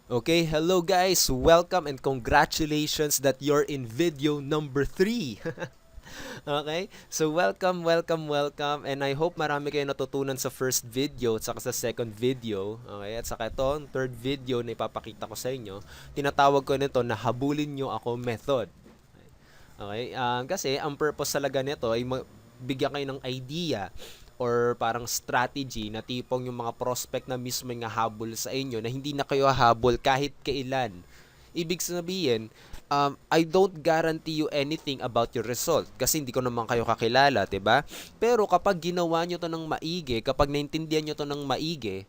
Okay, hello guys. Welcome and congratulations that you're in video number 3. Okay? So welcome and I hope marami kayo natutunan sa first video at saka sa second video. Okay? At saka ito, ang third video na ipapakita ko sa inyo. Tinatawag ko nito na habulin nyo ako method. Okay? Kasi ang purpose talaga nito ay bigyan kayo ng idea or parang strategy na tipong yung mga prospect na mismo yung habol sa inyo na hindi na kayo habol kahit kailan. Ibig sabihin, I don't guarantee you anything about your result kasi hindi ko naman kayo kakilala, 'di ba? Pero kapag ginawa nyo to ng maigi, kapag naintindihan nyo to ng maigi,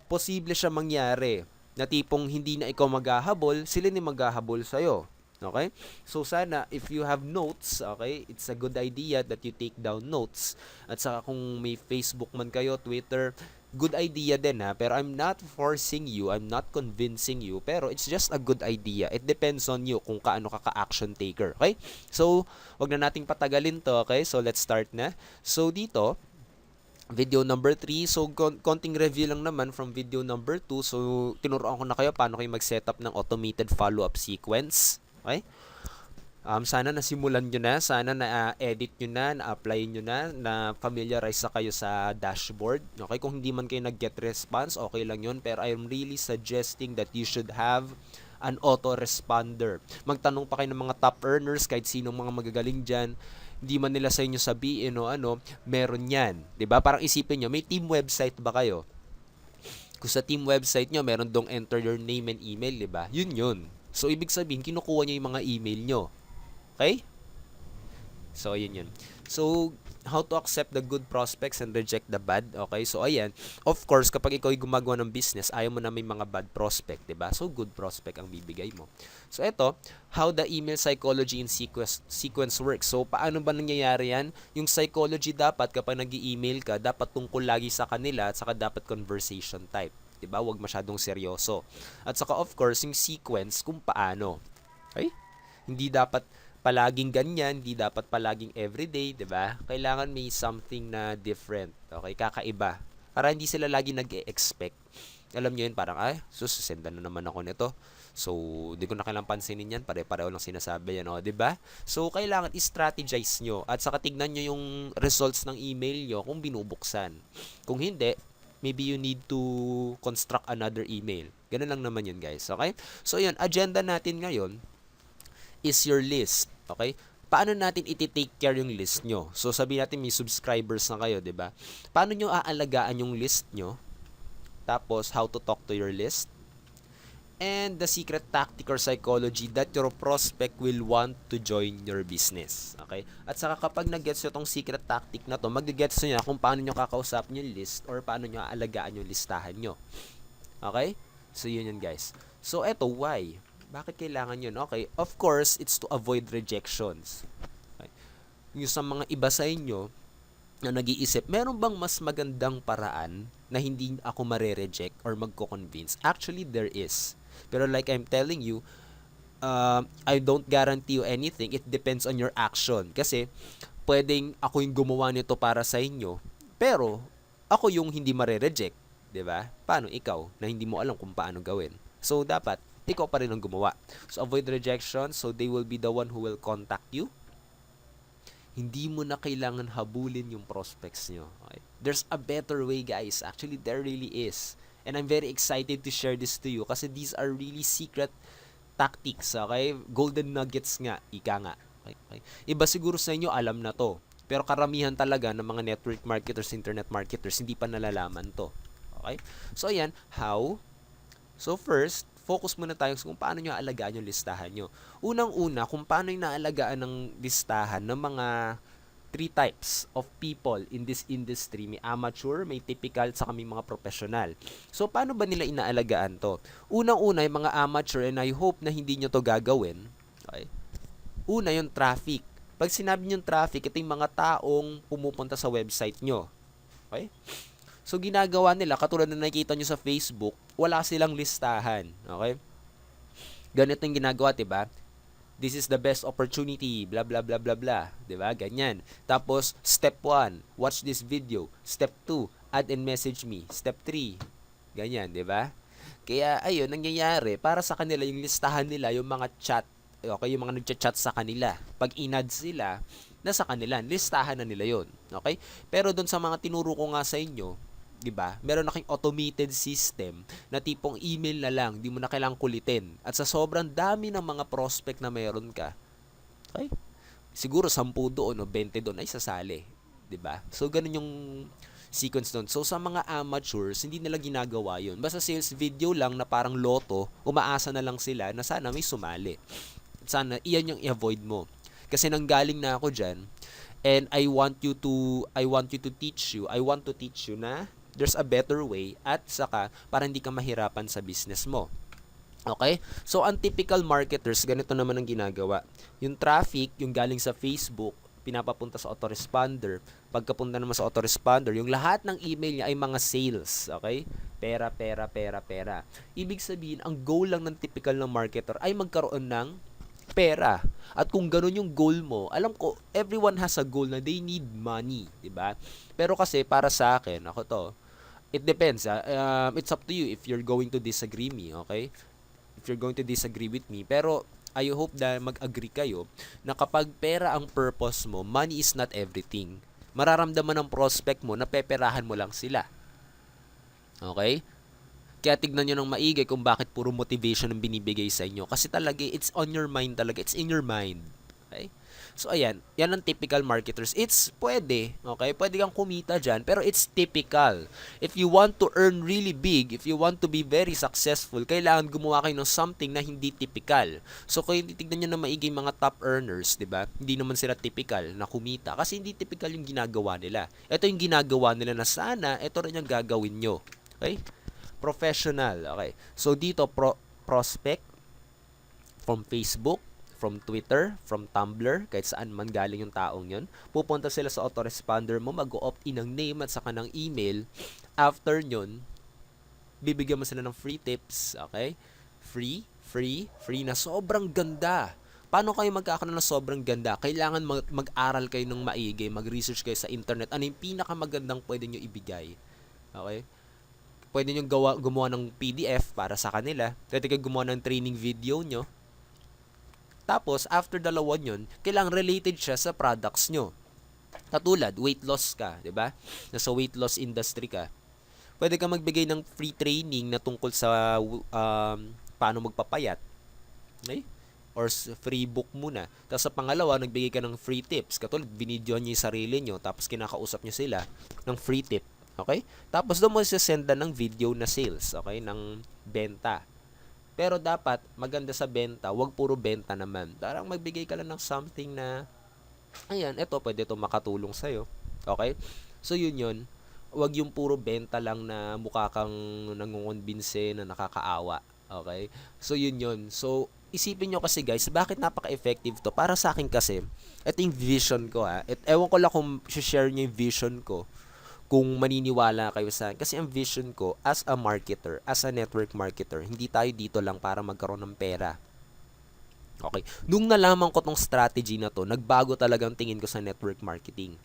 posible siya mangyari na tipong hindi na ikaw maghahabol, sila ni maghahabol sa'yo. Okay? So sana if you have notes, okay, it's a good idea that you take down notes. At saka kung may Facebook man kayo, Twitter, good idea din ha. Pero I'm not forcing you, I'm not convincing you, pero it's just a good idea. It depends on you kung kaano ka ka-action taker. Okay? So, wag na nating patagalin to, okay? So, let's start na. So, dito, video number 3. So, konting review lang naman from video number 2. So, tinuruan ko na kayo paano kayo mag-setup ng automated follow-up sequence. Okay? Sana nasimulan nyo na, sana na-edit nyo na, na-apply nyo na familiarize na kayo sa dashboard. Okay? Kung hindi man kayo nag-get response, okay lang yun. Pero I'm really suggesting that you should have an autoresponder. Magtanong pa kayo ng mga top earners, kahit sinong mga magagaling dyan, hindi man nila sa inyo sabihin o ano, meron yan. 'Di ba? Parang isipin nyo, may team website ba kayo? Kung sa team website nyo, meron dong enter your name and email, 'di ba? Yun yun. So, ibig sabihin, kinukuha nyo yung mga email nyo. Okay? So, ayun yun. So, how to accept the good prospects and reject the bad. Okay? So, ayan. Of course, kapag ikaw ay gumagawa ng business, ayaw mo na may mga bad prospect, 'di ba? So, good prospect ang bibigay mo. So, eto, how the email psychology in sequence works. So, paano ba nangyayari yan? Yung psychology dapat, kapag nag-email ka, dapat tungkol lagi sa kanila at saka dapat conversation type. 'Di ba? Huwag masyadong seryoso. At saka, of course, yung sequence kung paano. Okay? Hindi dapat palaging ganyan, hindi dapat palaging everyday, 'di ba? Kailangan may something na different, okay? Kakaiba. Para hindi sila lagi nag-expect. Alam niyo yun, parang, ay, susendan na naman ako nito. So, di ko na kailangang pansinin yan. Pare-pareho lang sinasabi yan, o, di ba? So, kailangan i-strategize nyo. At saka tignan nyo yung results ng email nyo kung binubuksan. Kung hindi, maybe you need to construct another email. Ganun lang naman yun, guys. Okay? So, yun, agenda natin ngayon is your list. Okay? Paano natin iti-take care yung list nyo? So, sabi natin may subscribers na kayo, di ba? Paano nyo aalagaan yung list nyo? Tapos, how to talk to your list? And the secret tactic or psychology that your prospect will want to join your business. Okay? At saka kapag nag-gets nyo tong secret tactic na to, mag-gets nyo kung paano nyo kakausapin yung list or paano nyo aalagaan yung listahan nyo. Okay? So, yun yun guys. So, eto, why? Bakit kailangan yun? Okay, of course, it's to avoid rejections. Okay. Yung sa mga iba sa inyo na nag-iisip, meron bang mas magandang paraan na hindi ako mare-reject or magko-convince? Actually, there is. Pero like I'm telling you, I don't guarantee you anything. It depends on your action. Kasi, pwedeng ako yung gumawa nito para sa inyo, pero ako yung hindi mare-reject. 'Di ba? Paano ikaw na hindi mo alam kung paano gawin? So, dapat, ikaw pa rin ang gumawa. So, avoid rejection. So, they will be the one who will contact you. Hindi mo na kailangan habulin yung prospects nyo. Okay? There's a better way, guys. Actually, there really is. And I'm very excited to share this to you kasi these are really secret tactics. Okay? Golden nuggets nga. Ika nga. Okay? Iba siguro sa inyo, alam na to. Pero karamihan talaga ng mga network marketers, internet marketers, hindi pa nalalaman to. Okay? So, ayan. How? So, first, focus muna tayo kung paano nyo aalagaan yung listahan nyo. Unang-una, kung paano yung naalagaan ng listahan ng mga three types of people in this industry. May amateur, may typical, saka may mga professional. So, paano ba nila inaalagaan to? Unang-una, yung mga amateur, and I hope na hindi nyo to gagawin. Okay? Una, yung traffic. Pag sinabi nyo traffic, ito yung mga taong pumupunta sa website nyo. Okay? So, ginagawa nila, katulad na nakikita nyo sa Facebook, wala silang listahan. Okay? Ganito yung ginagawa, diba? This is the best opportunity, blah, blah, blah, blah, blah. Diba? Ganyan. Tapos, step 1, watch this video. Step 2, add and message me. Step 3, ganyan, diba? Kaya ayun, nangyayari, para sa kanila yung listahan nila, yung mga chat, okay, yung mga nagchat-chat sa kanila. Pag inad sila, nasa kanila, listahan na nila yon. Okay? Pero doon sa mga tinuro ko nga sa inyo, 'di ba? Meron na kayong automated system na tipong email na lang, di mo na kailangang kulitin. At sa sobrang dami ng mga prospect na meron ka, okay? Siguro 10 doon o 20 doon ay sasali, 'di ba? So ganun yung sequence doon. So sa mga amateurs, hindi nila ginagawa 'yun. Basta sales video lang na parang loto, umaasa na lang sila na sana may sumali. Sana iyan yung i-avoid mo. Kasi nanggaling na ako diyan, and I want to teach you na there's a better way, at saka para hindi ka mahirapan sa business mo. Okay? So, ang typical marketers, ganito naman ang ginagawa. Yung traffic, yung galing sa Facebook, pinapapunta sa autoresponder. Pagkapunta naman sa autoresponder, yung lahat ng email niya ay mga sales. Okay? Pera, pera, pera, pera. Ibig sabihin, ang goal lang ng typical na marketer ay magkaroon ng pera. At kung ganun yung goal mo, alam ko, everyone has a goal na they need money. Diba? Pero kasi, para sa akin, ako to, it depends. It's up to you if you're going to disagree me. Okay? If you're going to disagree with me. Pero I hope na mag-agree kayo na kapag pera ang purpose mo, money is not everything. Mararamdaman ng prospect mo na peperahan mo lang sila. Okay? Kaya tignan nyo ng maigi kung bakit puro motivation ang binibigay sa inyo. Kasi talaga, it's on your mind talaga. It's in your mind. Okay? So, ayan. Yan ang typical marketers. It's pwede. Okay? Pwede kang kumita dyan. Pero it's typical. If you want to earn really big, if you want to be very successful, kailangan gumawa kayo ng something na hindi typical. So, kung titignan nyo na maigi mga top earners, diba? Hindi naman sila typical na kumita. Kasi hindi typical yung ginagawa nila. Ito yung ginagawa nila na sana, ito rin yung gagawin nyo. Okay? Professional. Okay. So, dito, prospect from Facebook, from Twitter, from Tumblr, kahit saan man galing yung taong yun. Pupunta sila sa autoresponder mo, mag-opt-in ng name at saka ng email. After yun, bibigyan mo sila ng free tips. Okay? Free na sobrang ganda. Paano kayo magkakaroon ng sobrang ganda? Kailangan mag-aral kayo ng maigi, mag-research kayo sa internet. Ano yung pinakamagandang pwede nyo ibigay? Okay? Pwede nyo gumawa ng PDF para sa kanila. Pwede kayo gumawa ng training video nyo. Tapos, after dalawa yun, kailangan related siya sa products nyo. Katulad, weight loss ka, di ba? Nasa weight loss industry ka. Pwede ka magbigay ng free training na tungkol sa paano magpapayat. Okay? Or free book muna. Tapos sa pangalawa, nagbigay ka ng free tips. Katulad, binidyo nyo yung sarili nyo, tapos kinakausap nyo sila ng free tip. Okay? Tapos doon mo sisenda ng video na sales, okay? Ng benta. Pero dapat, maganda sa benta, wag puro benta naman. Parang magbigay ka lang ng something na, ayan, eto, pwede ito makatulong sa'yo. Okay? So, yun. Wag yung puro benta lang na mukha kang nangungonbinse na nakakaawa. Okay? So, yun. So, isipin nyo kasi guys, bakit napaka-effective to? Para sa akin kasi, ito yung vision ko ha. Ewan ko lang kung share nyo yung vision ko, kung maniniwala kayo sa akin. Kasi ang vision ko as a marketer, as a network marketer, hindi tayo dito lang para magkaroon ng pera. Okay. Nung nalaman ko tong strategy na to, nagbago talaga ang tingin ko sa network marketing.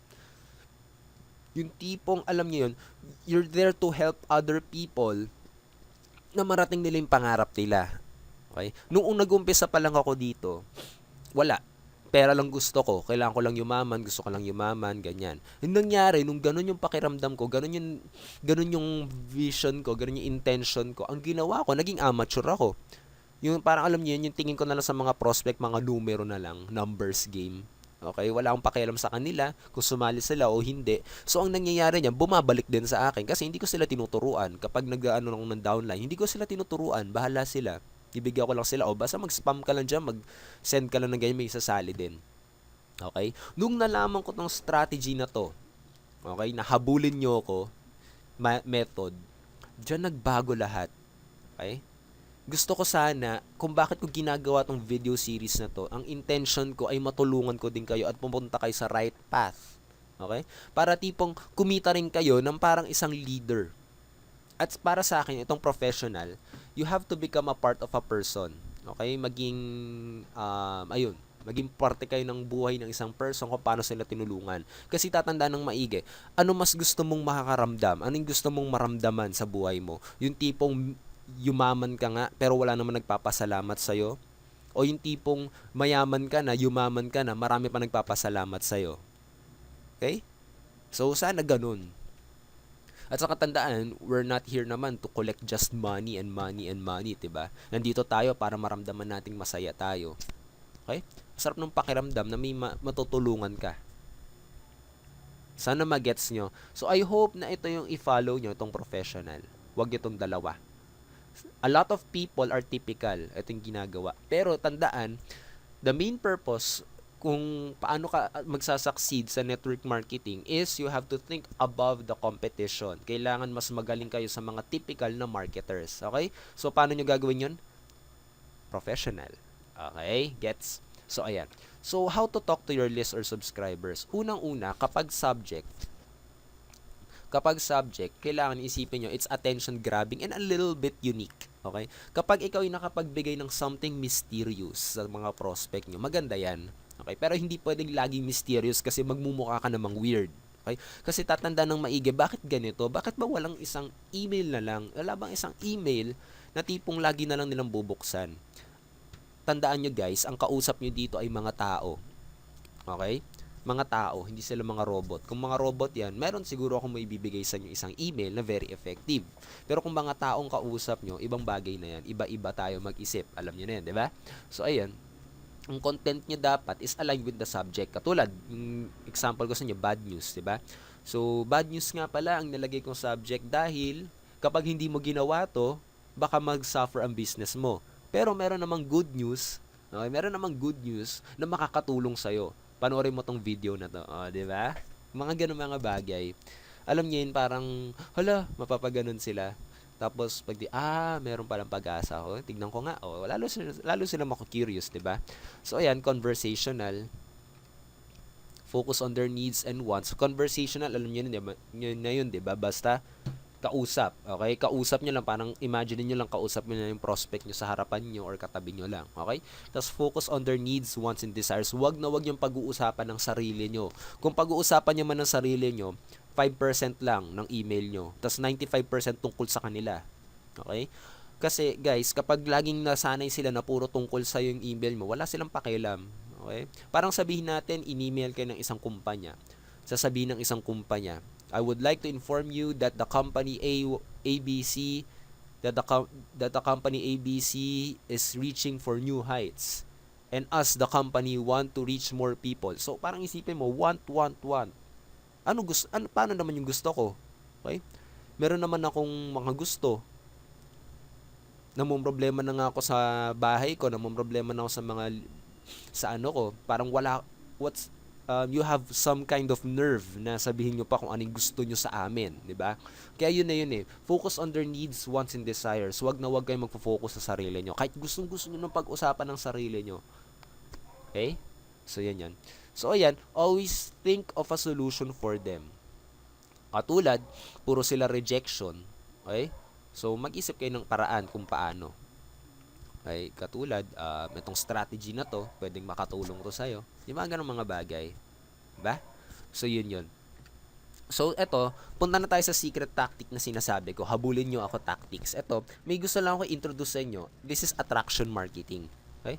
Yung tipong, alam niyo yun, you're there to help other people na marating nila yung pangarap nila. Okay? Nung nag-umpisa pa lang ako dito, wala. Pera lang gusto ko, kailangan ko lang yumaman, gusto ko lang yumaman, ganyan. Yung nangyari, nung ganun yung pakiramdam ko, ganun yung vision ko, ganun yung intention ko, ang ginawa ko, naging amateur ako. Yung parang alam niyo yun, yung tingin ko na lang sa mga prospect, mga numero na lang, numbers game. Okay, wala akong pakialam sa kanila kung sumali sila o hindi. So ang nangyayari niyan, bumabalik din sa akin kasi hindi ko sila tinuturuan. Kapag nag-ano lang ng downline, hindi ko sila tinuturuan, bahala sila. Ibigyan ko lang sila, o basta mag-spam ka lang dyan, mag-send ka lang ng ganyan, may sasali din. Okay? Nung nalaman ko tong strategy na to, okay, nahabulin nyo ako, method, dyan nagbago lahat. Okay? Gusto ko sana, kung bakit ko ginagawa tong video series na to, ang intention ko ay matulungan ko din kayo at pumunta kayo sa right path. Okay? Para tipong kumita rin kayo ng parang isang leader. At para sa akin, itong professional, you have to become a part of a person. Okay? Maging parte kayo ng buhay ng isang person kung paano sila tinulungan. Kasi tatandaan ng maigi, ano mas gusto mong makakaramdam? Ano yung gusto mong maramdaman sa buhay mo? Yung tipong yumaman ka nga pero wala naman nagpapasalamat sa'yo? O yung tipong mayaman ka na, yumaman ka na, marami pa nagpapasalamat sa'yo? Okay? So, sana ganun. At sa katandaan, we're not here naman to collect just money and money and money, diba? Nandito tayo para maramdaman nating masaya tayo. Okay? Sarap ng pakiramdam na may matutulungan ka. Sana magets nyo. So, I hope na ito yung i-follow nyo, itong professional. Huwag itong dalawa. A lot of people are typical. Ito yung ginagawa. Pero, tandaan, the main purpose kung paano ka magsasucceed sa network marketing is you have to think above the competition. Kailangan mas magaling kayo sa mga typical na marketers. Okay? So, paano nyo gagawin yun? Professional. Okay? Gets? So, ayan. So, how to talk to your list or subscribers? Unang-una, kapag subject, kailangan isipin nyo, it's attention grabbing and a little bit unique. Okay? Kapag ikaw ay nakapagbigay ng something mysterious sa mga prospect nyo, maganda yan. Okay? Pero hindi pwedeng laging mysterious kasi magmumukha ka namang weird. Okay? Kasi tatanda ng maigi, bakit ganito? Bakit ba walang isang email na lang? Wala bang isang email na tipong lagi na lang nilang bubuksan? Tandaan nyo guys, ang kausap nyo dito ay mga tao. Okay? Mga tao, hindi sila mga robot. Kung mga robot yan, meron siguro akong maibibigay sa inyo isang email na very effective. Pero kung mga taong kausap nyo, ibang bagay na yan. Iba-iba tayo mag-isip. Alam nyo na yan, di ba? So, ayan. Ang content nyo dapat is aligned with the subject. Katulad, yung example ko sa inyo, bad news, di ba? So, bad news nga pala ang nilagay kong subject dahil kapag hindi mo ginawa to, baka mag-suffer ang business mo. Pero meron namang good news, okay? Meron namang good news na makakatulong sa'yo. Panoorin mo tong video na to, di ba? Mga ganun mga bagay. Alam niyo yun, parang, hala, mapapaganon sila. Tapos, pag meron palang pag-asa. Tignan ko nga, lalo sila mako-curious, di ba? So, ayan, conversational. Focus on their needs and wants. Conversational, alam niyo yun, di ba? Basta, kausap, okay? Kausap nyo lang, parang imagine nyo lang kausap nyo na yung prospect nyo sa harapan nyo or katabi nyo lang, okay? Tapos focus on their needs, wants, and desires. Wag yung pag-uusapan ng sarili nyo. Kung pag-uusapan nyo man ng sarili nyo, 5% lang ng email nyo. Tapos 95% tungkol sa kanila. Okay? Kasi guys, kapag laging nasanay sila na puro tungkol sa yung email mo, wala silang pakialam. Okay? Parang sabihin natin, in-email kayo ng isang kumpanya. Sasabihin ng isang kumpanya, I would like to inform you that the company ABC that the company ABC is reaching for new heights. And us, the company, want to reach more people. So, parang isipin mo, want. Paano naman yung gusto ko? Okay? Meron naman akong mga gusto. Namumroblema na nga ako sa bahay ko, namumroblema na ako sa ano ko. Parang you have some kind of nerve na sabihin nyo pa kung anong gusto nyo sa amin, di ba? Kaya yun na yun eh. Focus on their needs, wants, and desires. Huwag kayong magfo-focus sa sarili nyo. Kahit gusto nyo ng pag-usapan ng sarili nyo. Okay? So, yan. So, ayan, always think of a solution for them. Katulad, puro sila rejection. Okay? So, mag-isip kayo ng paraan kung paano. Okay? Katulad, itong strategy na to, pwedeng makatulong to sa'yo. Yung mga ganong mga bagay. Diba? So, yun. So, eto, punta na tayo sa secret tactic na sinasabi ko. Habulin nyo ako tactics. Eto, may gusto lang ako i-introduce sa inyo. This is attraction marketing. Okay?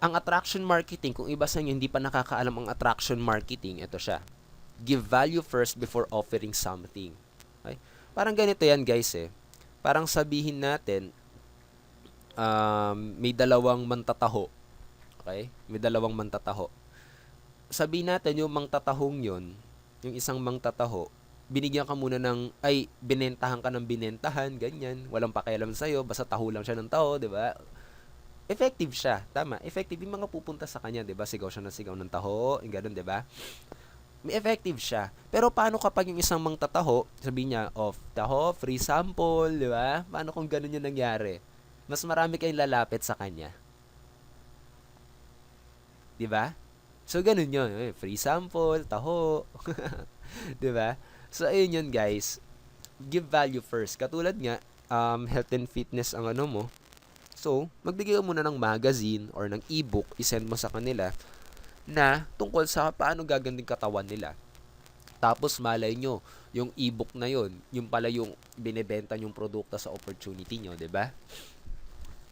Ang attraction marketing, kung iba sa inyo hindi pa nakakaalam ang attraction marketing, ito siya. Give value first before offering something. Okay? Parang ganito yan, guys eh. Parang sabihin natin, may dalawang mantataho. Okay? May dalawang mantataho. Sabihin natin yung mangtatahong yun, yung isang mangtataho, binigyan ka muna binentahan ka ng binentahan, ganyan. Walang pakialam sa'yo, basta taho lang siya ng taho, di ba? Effective siya. Tama. Effective yung mga pupunta sa kanya, 'di ba? Sigaw siya ng sigaw ng taho, yung ganoon, 'di ba? May effective siya. Pero paano kapag yung isang mangtataho, sabihin niya, taho, free sample, 'di ba? Paano kung ganoon yung nangyari? Mas marami kayong lalapit sa kanya. 'Di ba? So ganoon 'yun, free sample, taho. 'Di ba? So ayun 'yun, guys. Give value first. Katulad nga, health and fitness ang ano mo. So, magbigay ka muna ng magazine or ng ebook, isend mo sa kanila na tungkol sa paano gaganding katawan nila. Tapos malay nyo, yung ebook na yon, yung pala yung binebenta yung produkto sa opportunity nyo, 'di ba?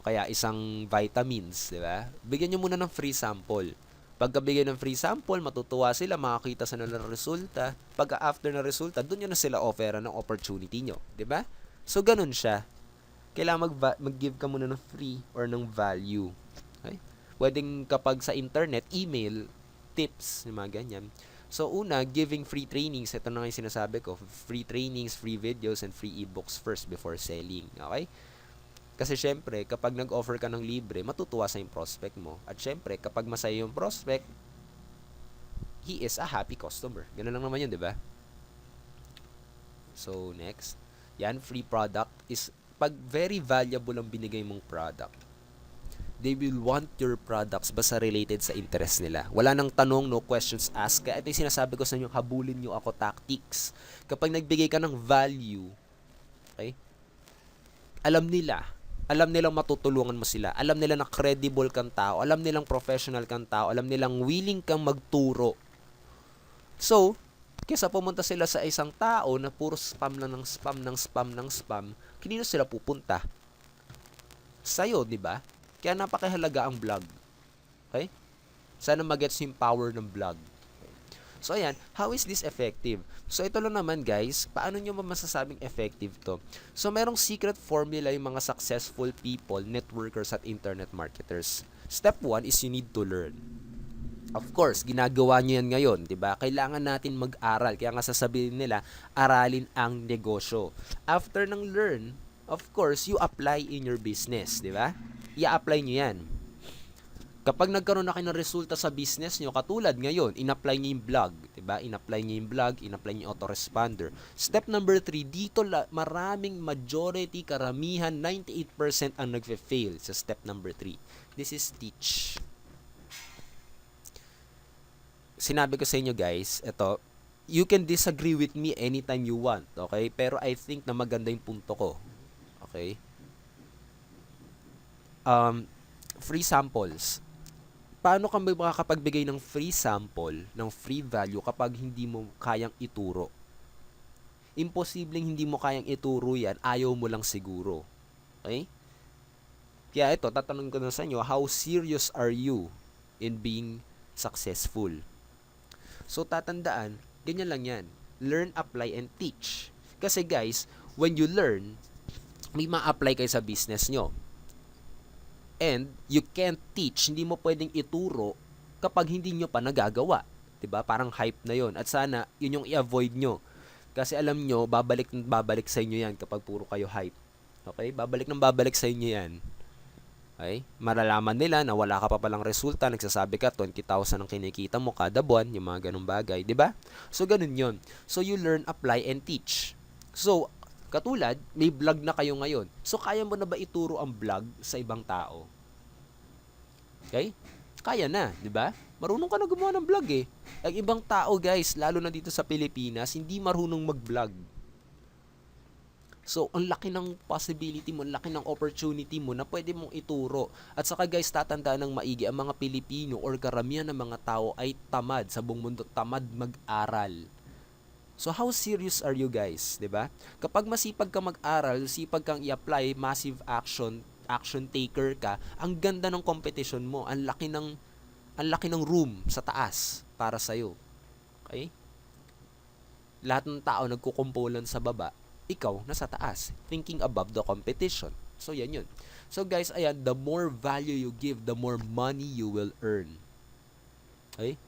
Kaya isang vitamins, 'di ba? Bigyan nyo muna ng free sample. Pagkabigay ng free sample, matutuwa sila, makakita sila ng resulta. Pagka after ng resulta, doon nyo na sila offeran ng opportunity nyo, 'di ba? So ganun siya. Kailangan mag-give ka muna ng free or ng value. Okay? Pwedeng kapag sa internet, email, tips, yung mga ganyan. So, una, giving free trainings. Ito na nga yung sinasabi ko. Free trainings, free videos, and free ebooks first before selling. Okay? Kasi syempre, kapag nag-offer ka ng libre, matutuwa sa yung prospect mo. At syempre, kapag masaya yung prospect, he is a happy customer. Ganun lang naman yun, di ba? So, next. Yan, free product is pag very valuable ang binigay mong product, they will want your products basta related sa interest nila. Wala nang tanong, no questions asked. Kaya ito yung sinasabi ko sa inyo, habulin nyo ako tactics. Kapag nagbigay ka ng value, okay, alam nilang matutulungan mo sila. Alam nila na credible kang tao. Alam nilang professional kang tao. Alam nilang willing kang magturo. So, kaysa pumunta sila sa isang tao na puro spam lang ng spam ng spam ng spam, kanino sila pupunta? Sa'yo, di ba? Kaya napakahalaga ang vlog. Okay? Sana magets yung power ng vlog. Okay. So, ayan. How is this effective? So, ito lang naman, guys. Paano nyo masasabing effective to? So, merong secret formula yung mga successful people, networkers, at internet marketers. Step 1 is you need to learn. Of course, ginagawa nyo yan ngayon, di ba? Kailangan natin mag-aral. Kaya nga sasabihin nila, aralin ang negosyo. After ng learn, of course, you apply in your business, di ba? I-apply nyo yan. Kapag nagkaroon na kayo ng resulta sa business nyo, katulad ngayon, in-apply nyo yung blog, diba? In-apply nyo yung blog, in-apply nyo yung autoresponder. Step number 3, dito maraming majority, karamihan, 98% ang nagfe-fail sa step number 3. This is teach. Sinabi ko sa inyo, guys, ito, you can disagree with me anytime you want, okay? Pero I think na maganda yung punto ko, okay? Free samples. Paano ka makakapagbigay ng free sample, ng free value kapag hindi mo kayang ituro? Imposibleng hindi mo kayang ituro yan, ayaw mo lang siguro. Okay? Kaya ito, tatanungin ko na sa inyo, how serious are you in being successful? So, tatandaan, ganyan lang yan. Learn, apply, and teach. Kasi guys, when you learn, may ma-apply kayo sa business nyo. And you can't teach, hindi mo pwedeng ituro kapag hindi nyo pa nagagawa. 'Di ba? Parang hype na 'yon. At sana 'yun yung i-avoid nyo. Kasi alam nyo, babalik sa inyo 'yan kapag puro kayo hype. Okay? Babalik sa inyo 'yan. Okay? Malalaman nila na wala ka pa palang resulta, nagsasabi ka 20,000 ang kinikita mo kada buwan, yung mga ganung bagay, 'di ba? So ganun 'yon. So you learn, apply, and teach. So katulad, may vlog na kayo ngayon. So, kaya mo na ba ituro ang vlog sa ibang tao? Okay? Kaya na, di ba? Marunong ka na gumawa ng vlog eh. Ang ibang tao, guys, lalo na dito sa Pilipinas, hindi marunong mag-vlog. So, ang laki ng possibility mo, ang laki ng opportunity mo na pwede mong ituro. At saka, guys, tatandaan ng maigi, ang mga Pilipino or karamihan ng mga tao ay tamad sa buong mundo, tamad mag-aral. So, how serious are you guys, 'di ba? Kapag masipag ka mag-aral, sipag kang i-apply, massive action taker ka, ang ganda ng competition mo, ang laki ng room sa taas para sa iyo. Okay? Lahat ng tao nagkukumpulan sa baba, ikaw nasa taas, thinking above the competition. So, yan yun. So, guys, ayan, the more value you give, the more money you will earn. Okay?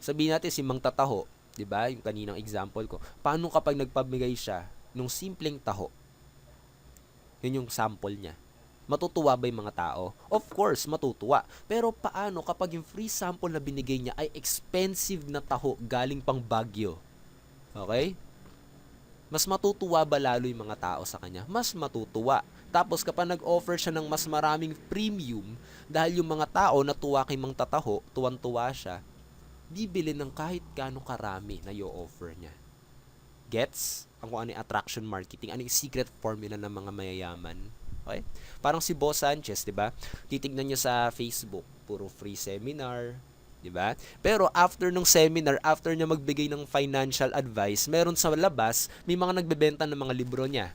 Sabihin natin si Mang Tataho, 'di ba? Yung kaninang example ko. Paano kapag nagpamigay siya nung simpleng taho? Yun yung sample niya. Matutuwa ba yung mga tao? Of course, matutuwa. Pero paano kapag yung free sample na binigay niya ay expensive na taho galing pang Baguio? Okay? Mas matutuwa ba lalo yung mga tao sa kanya? Mas matutuwa. Tapos kapag nag-offer siya ng mas maraming premium, dahil yung mga tao natuwa kay Mang Tataho, tuwan-tuwa siya, bibili ng kahit gaano karami na i-offer niya. Gets? Ang kung ano yung attraction marketing, ano yung secret formula ng mga mayayaman. Okay? Parang si Boss Sanchez, di ba? Titignan niyo sa Facebook, puro free seminar, 'di ba? Pero after nung seminar, after niya magbigay ng financial advice, meron sa labas, may mga nagbebenta ng mga libro niya.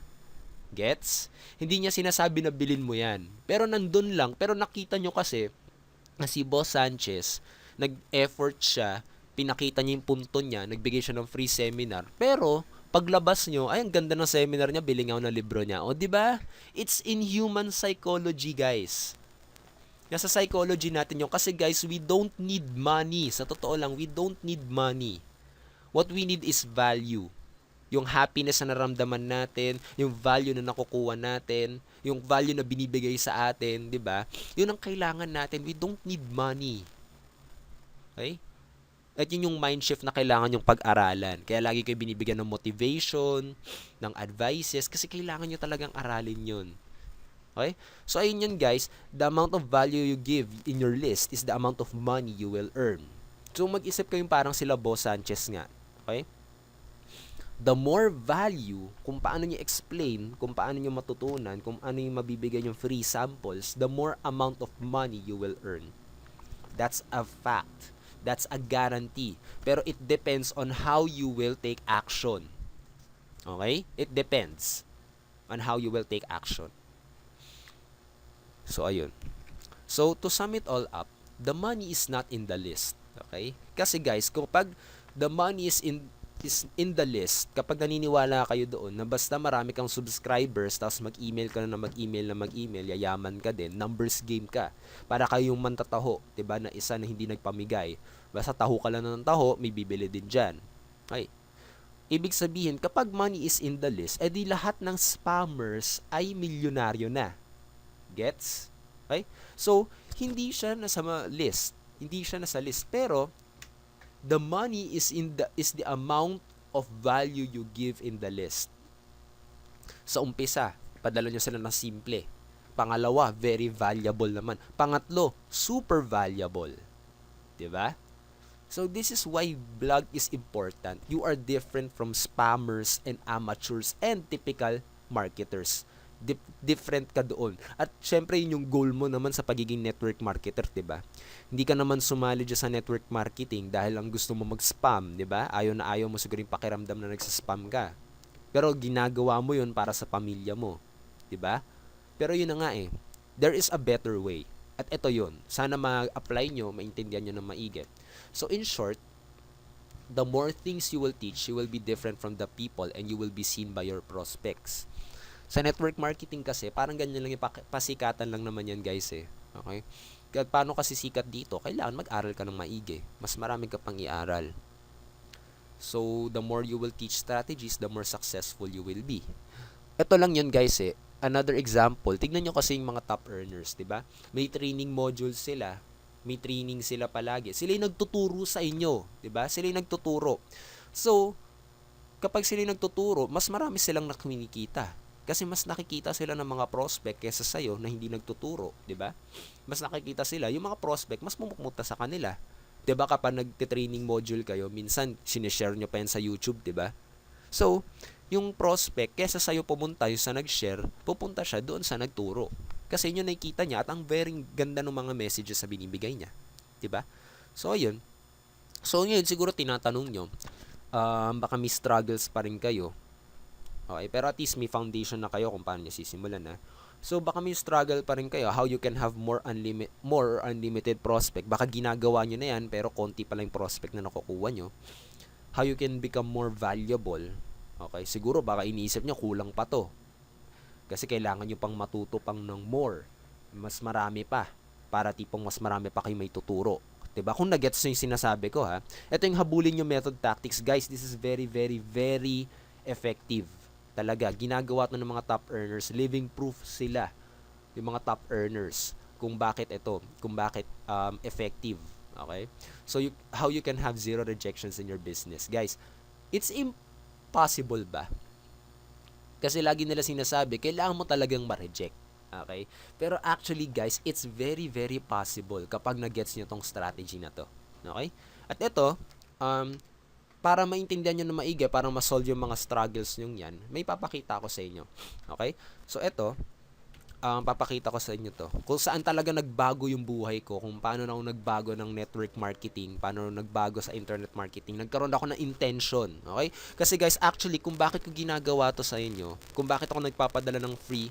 Gets? Hindi niya sinasabi na bilhin mo yan. Pero nandun lang. Pero nakita nyo kasi na si Boss Sanchez, nag-effort siya, pinakita niya yung punto niya, nagbigay siya ng free seminar. Pero, paglabas nyo, ay, ang ganda ng seminar niya, biling ako ng libro niya. O, di ba? It's in human psychology, guys. Nasa psychology natin yung kasi guys, we don't need money. Sa totoo lang, we don't need money. What we need is value. Yung happiness na naramdaman natin, yung value na nakukuha natin, yung value na binibigay sa atin, 'di ba? Yun ang kailangan natin. We don't need money. Okay? At yun yung mind shift na kailangan yung pag-aralan. Kaya lagi kayo binibigyan ng motivation, ng advices, kasi kailangan nyo talagang aralin yun. Okay? So, ayun yun guys, the amount of value you give in your list is the amount of money you will earn. So, mag-isip kayong parang sila Boss Sanchez nga. Okay? The more value, kung paano nyo explain, kung paano nyo matutunan, kung ano yung mabibigay yung free samples, the more amount of money you will earn. That's a fact. That's a guarantee. Pero it depends on how you will take action. Okay? It depends on how you will take action. So, ayun. So, to sum it all up, the money is not in the list. Okay? Kasi guys, kapag the money is in the list, kapag naniniwala kayo doon na basta marami kang subscribers tapos mag-email ka na mag-email, yayaman ka din, numbers game ka. Para kayong mantataho, 'di ba, na isa na hindi nagpamigay. Basta taho ka lang ng taho, may bibili din diyan. Okay. Ibig sabihin, kapag money is in the list, edi lahat ng spammers ay milyonaryo na. Gets? Okay? So, hindi siya nasa list. Hindi siya nasa list, pero the money is the amount of value you give in the list. Sa umpisa, padala nyo sila ng simple. Pangalawa, very valuable naman. Pangatlo, super valuable. 'Di ba? So this is why blog is important. You are different from spammers and amateurs and typical marketers. Different ka doon. At syempre yun yung goal mo naman sa pagiging network marketer, 'di ba? Hindi ka naman sumali dyan sa network marketing dahil lang gusto mo mag-spam, 'di ba? Ayaw mo siguro yung pakiramdam na nagsa-spam ka. Pero ginagawa mo yun para sa pamilya mo, 'di ba? Pero yun na nga eh. There is a better way. At ito yun. Sana ma-apply nyo, maintindihan nyo ng maigi. So in short, the more things you will teach, you will be different from the people and you will be seen by your prospects. Sa network marketing kasi, parang ganyan lang yung pasikatan lang naman yan guys eh. Okay? Kaya paano kasi sikat dito? Kailangan mag-aral ka ng maigi. Mas marami ka pang i-aral. So, the more you will teach strategies, the more successful you will be. Ito lang yun guys eh. Another example, tignan nyo kasi yung mga top earners, di ba? May training modules sila. May training sila palagi. Sila yung nagtuturo sa inyo, di ba? Sila yung nagtuturo. So, kapag sila yung nagtuturo, mas marami silang nakikinikita. Kasi mas nakikita sila ng mga prospect kaysa sa'yo na hindi nagtuturo, di ba? Mas nakikita sila, yung mga prospect, mas mumukmuta sa kanila. Di ba kapag nagte-training module kayo, minsan sinishare nyo pa yan sa YouTube, di ba? So, yung prospect, kaysa sa'yo pumunta yung sa nag-share, pupunta siya doon sa nagturo. Kasi yun yung nakikita niya at ang very ganda ng mga messages na binibigay niya. di ba? So, ayun. So, ngayon, siguro tinatanong nyo, baka may struggles pa rin kayo. Okay, pero at least may foundation na kayo kung paano nyo sisimulan na. So, baka may struggle pa rin kayo, how you can have more or unlimited prospect. Baka ginagawa nyo na yan, pero konti pa lang prospect na nakukuha nyo. How you can become more valuable. Okay, siguro baka iniisip nyo, kulang pa to. Kasi kailangan nyo pang matuto pang ng more. Mas marami pa. Para tipong mas marami pa kayo may tuturo. Diba? Kung nagets nyo yung sinasabi ko ha. Ito yung habulin yung method tactics. Guys, this is very, very, very effective. Talaga, ginagawa ito ng mga top earners. Living proof sila. Yung mga top earners. Kung bakit ito. Kung bakit effective. Okay? So, how you can have zero rejections in your business. Guys, it's impossible ba? Kasi lagi nila sinasabi, kailangan mo talagang ma-reject. Okay? Pero actually, guys, it's very, very possible kapag na-gets nyo tong strategy na to. Okay? At ito, para maintindihan nyo na maigi, para ma-solve yung mga struggles nyo yan, may papakita ko sa inyo. Okay? So, ito, papakita ko sa inyo to. Kung saan talaga nagbago yung buhay ko, kung paano na ako nagbago ng network marketing, paano nagbago sa internet marketing. Nagkaroon ako ng intention, okay? Kasi guys, actually, kung bakit ko ginagawa to sa inyo, kung bakit ako nagpapadala ng free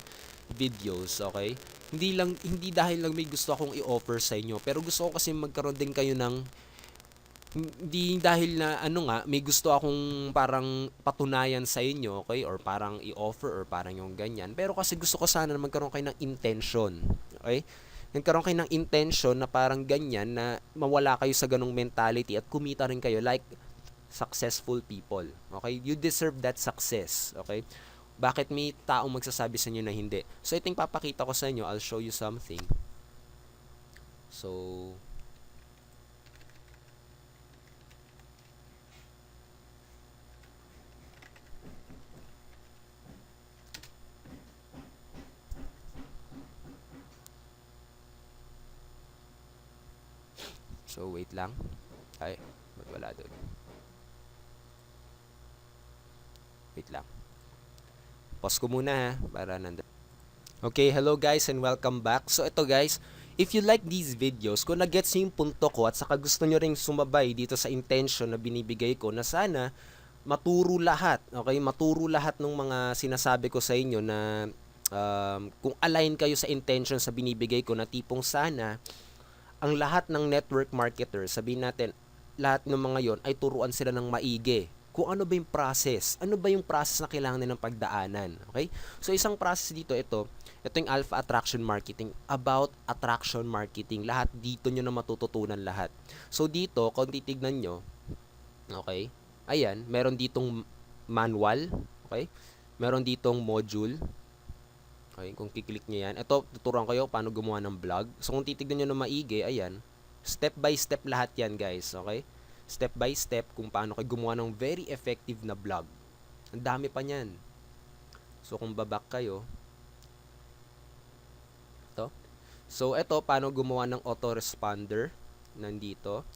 videos, okay? Hindi dahil lang may gusto akong i-offer sa inyo, pero gusto ko kasi magkaroon din kayo ng hindi dahil na may gusto akong parang patunayan sa inyo, okay? Or parang i-offer or parang yung ganyan. Pero kasi gusto ko sana na magkaroon kayo ng intention, okay? Nagkaroon kayo ng intention na parang ganyan na mawala kayo sa ganong mentality at kumita rin kayo like successful people, okay? You deserve that success, okay? Bakit may taong magsasabi sa inyo na hindi? So, ito yung papakita ko sa inyo. I'll show you something. So, wait lang. Ay, ba't wala doon? Wait lang. Pause ko muna ha, para nandun. Okay, hello guys and welcome back. So, ito guys, if you like these videos, kung nag-gets nyo yung punto ko at saka gusto nyo ring sumabay dito sa intention na binibigay ko na sana maturo lahat, okay? Maturo lahat ng mga sinasabi ko sa inyo na kung align kayo sa intention sa binibigay ko na tipong sana ang lahat ng network marketers, sabihin natin, lahat ng mga yon ay turuan sila ng maigi. Kung ano ba yung process? Ano ba yung process na kailangan nilang pagdaanan? Okay? So, isang process dito, ito yung Alpha Attraction Marketing. About attraction marketing. Lahat dito nyo na matututunan lahat. So, dito, kung titignan nyo, okay, ayan, meron ditong manual, okay, meron ditong module. Okay, kung kiklik nyo yan. Ito, tuturuan kayo paano gumawa ng vlog. So, kung titignan nyo na maigi, ayan. Step by step lahat yan, guys. Okay? Step by step kung paano kayo gumawa ng very effective na vlog. Ang dami pa niyan. So, kung babak kayo. Ito. So, ito, paano gumawa ng autoresponder. Nandito.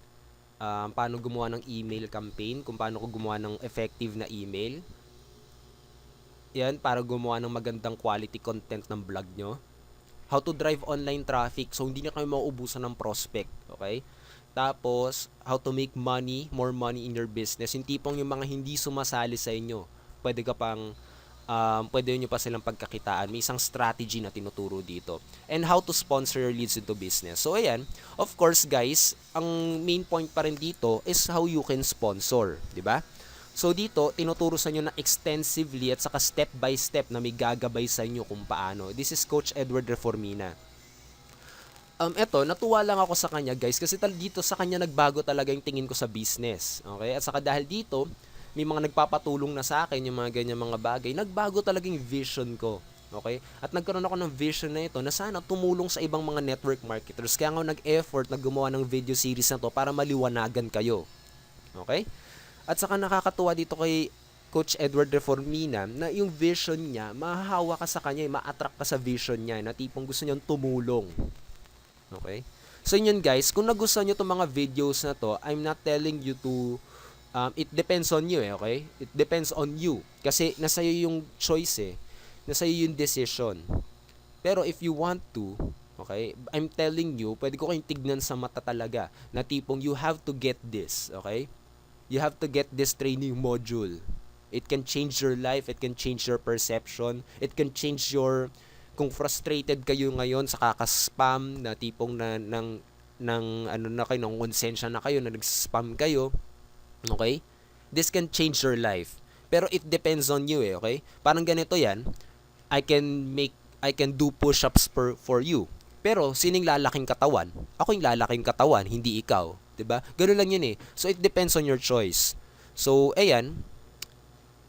Paano gumawa ng email campaign. Kung paano ko gumawa ng effective na email. Yan, para gumawa ng magandang quality content ng vlog nyo. How to drive online traffic. So, hindi na kayo mauubusan ng prospect. Okay? Tapos, how to make money, more money in your business. Yung tipong yung mga hindi sumasali sa inyo. Pwede nyo pa silang pagkakitaan. May isang strategy na tinuturo dito. And how to sponsor your leads into business. So, ayan. Of course, guys, ang main point pa rin dito is how you can sponsor. Diba? So dito, tinuturo sa inyo na extensively at saka step by step na may gagabay sa inyo kung paano. This is Coach Edward Reformina. Eto, natuwa lang ako sa kanya guys kasi dito sa kanya nagbago talaga yung tingin ko sa business. Okay? At saka dahil dito, may mga nagpapatulong na sa akin yung mga ganyan mga bagay. Nagbago talaga yung vision ko. Okay? At nagkaroon ako ng vision na ito na sana tumulong sa ibang mga network marketers. Kaya nga nag-effort na gumawa ng video series na to para maliwanagan kayo. Okay? At saka nakakatuwa dito kay Coach Edward Reformina na yung vision niya, mahahawa ka sa kanya, ma-attract ka sa vision niya na tipong gusto niyang tumulong. Okay? So yun guys, kung nagustuhan niyo itong mga videos na to, I'm not telling you to, it depends on you okay? It depends on you. Kasi nasa iyo yung choice nasa iyo yung decision. Pero if you want to, okay, I'm telling you, pwede ko kayong tignan sa mata talaga na tipong you have to get this, okay? You have to get this training module. It can change your life. It can change your perception. It can change your... Kung frustrated kayo ngayon sa kakaspam na tipong ng konsensya na kayo, na nag-spam kayo, okay? This can change your life. Pero it depends on you okay? Parang ganito yan. I can do push-ups for you. Pero, sining lalaking katawan? Ako yung lalaking katawan, hindi ikaw. Diba? Ganun lang yun So, it depends on your choice. So, ayan.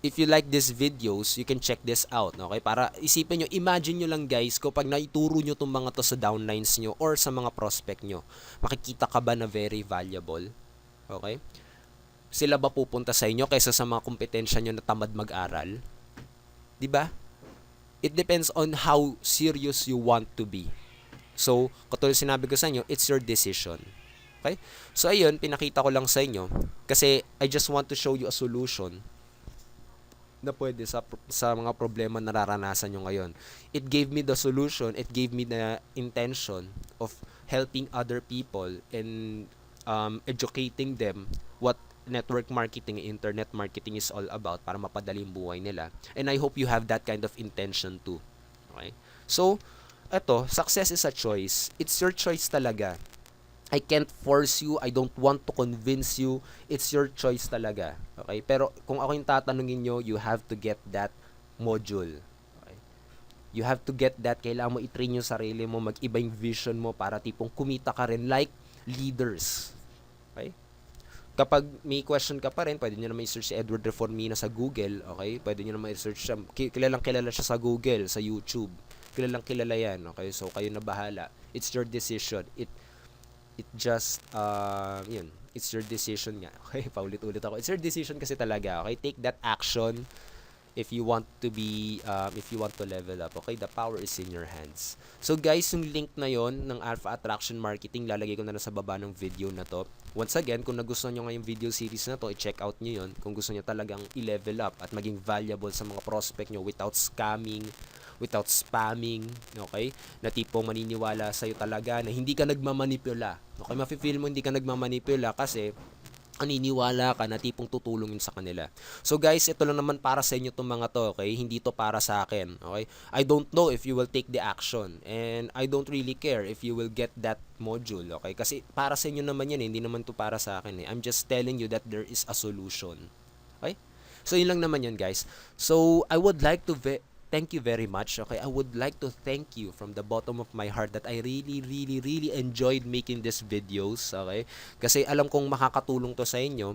If you like these videos, you can check this out. Okay? Para isipin nyo, imagine nyo lang guys, kapag naituro nyo itong mga to sa downlines nyo or sa mga prospect nyo, makikita ka ba na very valuable? Okay? Sila ba pupunta sa inyo kaysa sa mga kompetensya nyo na tamad mag-aral? Diba? It depends on how serious you want to be. So, katulad sinabi ko sa inyo, it's your decision. Okay? So, ayun, pinakita ko lang sa inyo kasi I just want to show you a solution na pwede sa mga problema na nararanasan nyo ngayon. It gave me the solution, it gave me the intention of helping other people and educating them what network marketing, internet marketing is all about para mapadali yung buhay nila. And I hope you have that kind of intention too. Okay? So, eto, success is a choice. It's your choice talaga. I can't force you. I don't want to convince you. It's your choice talaga. Okay? Pero kung ako yung tatanungin nyo, you have to get that module. Okay? You have to get that. Kailangan mo i-train yung sarili mo, mag-iba yung vision mo para tipong kumita ka rin like leaders. Okay? Kapag may question ka pa rin, pwede nyo naman i-search si Edward Reformina sa Google, okay? Pwede nyo naman i-search siya. Kilalang kilala siya sa Google, sa YouTube. Kilalang kilala yan, okay? So, kayo na bahala. It's your decision. It just, yun. It's your decision nga. Okay? Paulit-ulit ako. It's your decision kasi talaga, okay? Take that action if you want to level up. Okay? The power is in your hands. So, guys, yung link na yon ng Alpha Attraction Marketing, lalagay ko na sa baba ng video na to. Once again, kung nagustuhan nyo ngayong video series na to, i-check out nyo yun. Kung gusto nyo talagang i-level up at maging valuable sa mga prospect nyo without scamming, without spamming, okay? Na tipong maniniwala sa'yo talaga na hindi ka nagmamanipula. Okay, mafe-feel mo hindi ka nagmamanipula kasi naniniwala ka na tipong tutulong yun sa kanila. So guys, ito lang naman para sa inyo itong mga to, okay? Hindi to para sa akin, okay? I don't know if you will take the action and I don't really care if you will get that module, okay? Kasi para sa inyo naman yan, hindi naman to para sa akin. I'm just telling you that there is a solution. Okay? So yun lang naman yun, guys. So I would like to thank you very much. Okay, I would like to thank you from the bottom of my heart that I really enjoyed making these videos. Okay, kasi alam kong makakatulong to sa inyo.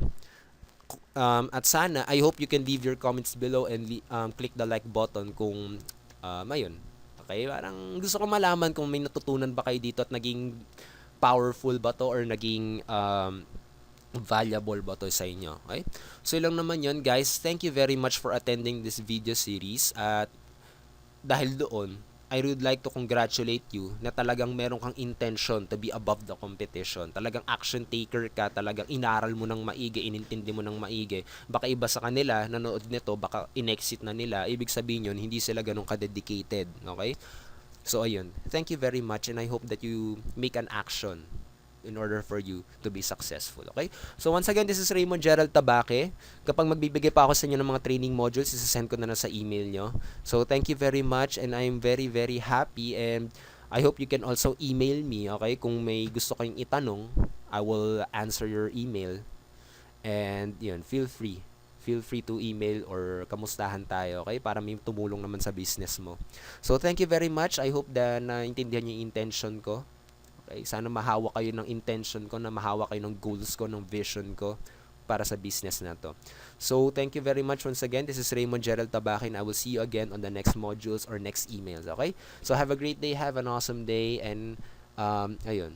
At sana, I hope you can leave your comments below and click the like button kung ayun. Okay, parang gusto ko malaman kung may natutunan ba kayo dito at naging powerful ba to or naging valuable ba to sa inyo. Okay? So lang naman yun, guys. Thank you very much for attending this video series at dahil doon, I would like to congratulate you na talagang meron kang intention to be above the competition. Talagang action taker ka, talagang inaral mo ng maigi, inintindi mo ng maigi. Baka iba sa kanila, nanood nito, baka in-exit na nila. Ibig sabihin yun, hindi sila ganun ka-dedicated. Okay? So, ayun. Thank you very much and I hope that you make an action in order for you to be successful. Okay? So once again, this is Raymond Gerald Tabaque. Kapag magbibigay pa ako sa inyo ng mga training modules, isasend ko na sa email nyo. So thank you very much and I'm very happy and I hope you can also email me, okay? Kung may gusto kayong itanong, I will answer your email. And yun, feel free to email or kamustahan tayo, okay? Para may tumulong naman sa business mo. So thank you very much. I hope na naintindihan niyo yung intention ko. Okay, sana mahawa kayo ng intention ko, na mahawa kayo ng goals ko, ng vision ko para sa business na to. So, thank you very much once again. This is Raymond Gerald Tabaque and I will see you again on the next modules or next emails, okay? So, have a great day, have an awesome day, and ayun,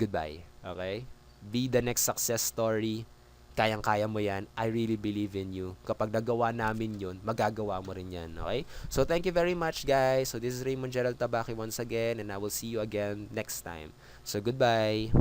goodbye, okay? Be the next success story. Kayang-kaya mo yan. I really believe in you. Kapag nagawa namin yun, magagawa mo rin yan. Okay? So, thank you very much, guys. So, this is Raymond Gerald Tabaque once again, and I will see you again next time. So, goodbye.